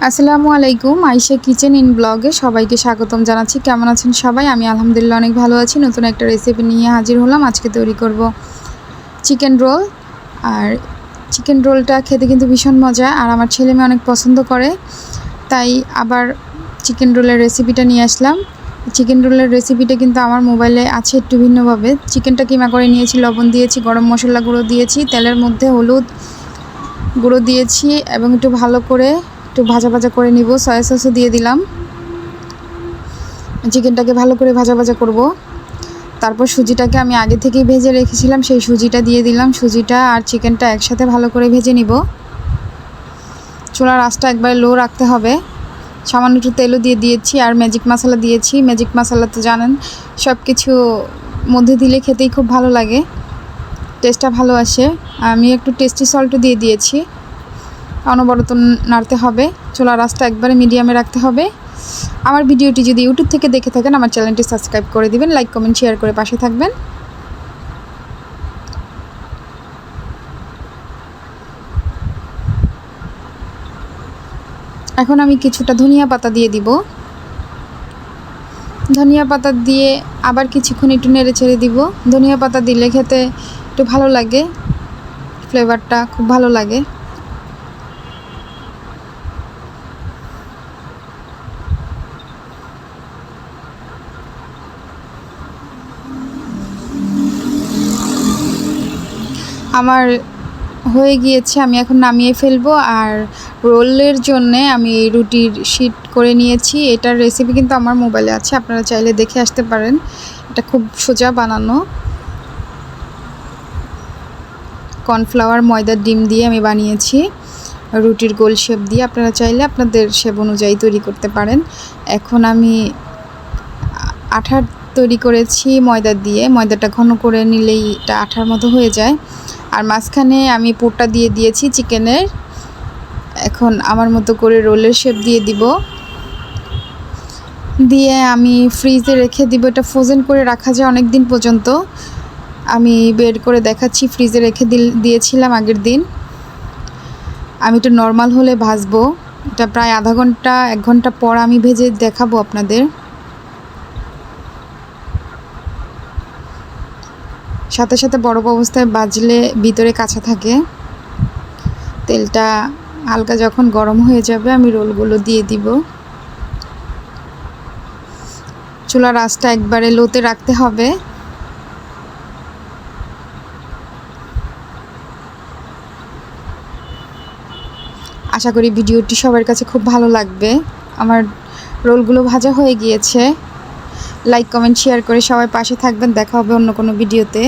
আসসালামু আলাইকুম, Ayesha kitchen in ব্লগে সবাইকে স্বাগতম জানাচ্ছি। কেমন আছেন সবাই? আমি আলহামদুলিল্লাহ অনেক ভালো আছি। নতুন একটা রেসিপি নিয়ে হাজির হলাম। আজকে তৈরি করব চিকেন রোল। আর চিকেন রোলটা খেতে কিন্তু ভীষণ মজা, আর আমার ছেলে মেয়ে অনেক পছন্দ করে, তাই আবার চিকেন রোলের রেসিপিটা নিয়ে আসলাম। চিকেন রোলের রেসিপিটা কিন্তু আমার মোবাইলে আছে একটু ভিন্নভাবে। চিকেনটা কিমা করে নিয়েছি, লবণ দিয়েছি, গরম মশলা গুঁড়ো দিয়েছি, তেলের মধ্যে হলুদ গুঁড়ো দিয়েছি এবং একটু ভালো করে একটু ভাজা ভাজা করে নিব। সয়া সসও দিয়ে দিলাম। চিকেনটাকে ভালো করে ভাজা ভাজা করব। তারপর সুজিটাকে আমি আগে থেকেই ভেজে রেখেছিলাম, সেই সুজিটা দিয়ে দিলাম। সুজিটা আর চিকেনটা একসাথে ভালো করে ভেজে নিব। চুলার আঁচটা একবারে লো রাখতে হবে। সামান্য একটু তেলও দিয়ে দিয়েছি আর ম্যাজিক মশলা দিয়েছি। ম্যাজিক মশলা তো জানেন সব কিছু মধ্যে দিলে খেতেই খুব ভালো লাগে, টেস্টটা ভালো আসে। আমি একটু টেস্টি সল্টও দিয়ে দিয়েছি। অনবরত নাড়তে হবে। চুলার আঁচটা একবারে মিডিয়ামে রাখতে হবে। আমার ভিডিওটি যদি ইউটিউব থেকে দেখে থাকেন, আমার চ্যানেলটি সাবস্ক্রাইব করে দিবেন, লাইক কমেন্ট শেয়ার করে পাশে থাকবেন। এখন আমি কিছুটা ধনিয়া পাতা দিয়ে দিব। ধনিয়া পাতা দিয়ে আবার কিছুক্ষণ একটু নেড়ে ছেড়ে দিব। ধনিয়া পাতা দিলে খেতে একটু ভালো লাগে, ফ্লেভারটা খুব ভালো লাগে। আমার হয়ে গিয়েছে, আমি এখন নামিয়ে ফেলবো। আর রোলের জন্যে আমি রুটির শিট করে নিয়েছি। এটার রেসিপি কিন্তু আমার মোবাইলে আছে, আপনারা চাইলে দেখে আসতে পারেন। এটা খুব সোজা বানানো। কর্নফ্লাওয়ার, ময়দার, ডিম দিয়ে আমি বানিয়েছি রুটির গোল শেপ দিয়ে। আপনারা চাইলে আপনাদের শেপ অনুযায়ী তৈরি করতে পারেন। এখন আমি আঠার তৈরি করেছি ময়দা দিয়ে। ময়দাটা ঘন করে নিলেই এটা আঠার মতো হয়ে যায়। আর মাঝখানে আমি পুরটা দিয়ে দিয়েছি চিকেনের। এখন আমার মতো করে রোলের শেপ দিয়ে দিব, দিয়ে আমি ফ্রিজে রেখে দিব। এটা ফ্রোজেন করে রাখা যায় অনেক দিন পর্যন্ত। আমি বের করে দেখাচ্ছি, ফ্রিজে রেখে দিয়েছিলাম আগের দিন। আমি একটু নর্মাল হলে ভাজবো। এটা প্রায় আধা ঘন্টা 1 ঘন্টা পর আমি ভেজে দেখাবো আপনাদের। সাথে সাথে বরফ অবস্থায় ভাজলে ভিতরে কাঁচা থাকে। তেলটা হালকা যখন গরম হয়ে যাবে, আমি রোলগুলো দিয়ে দিব। চুলার আঁচটা একবারে লোতে রাখতে হবে। আশা করি ভিডিওটি সবার কাছে খুব ভালো লাগবে। আমার রোলগুলো ভাজা হয়ে গিয়েছে। লাইক কমেন্ট শেয়ার করে সবাই পাশে থাকবেন। দেখা হবে অন্য কোনো ভিডিওতে।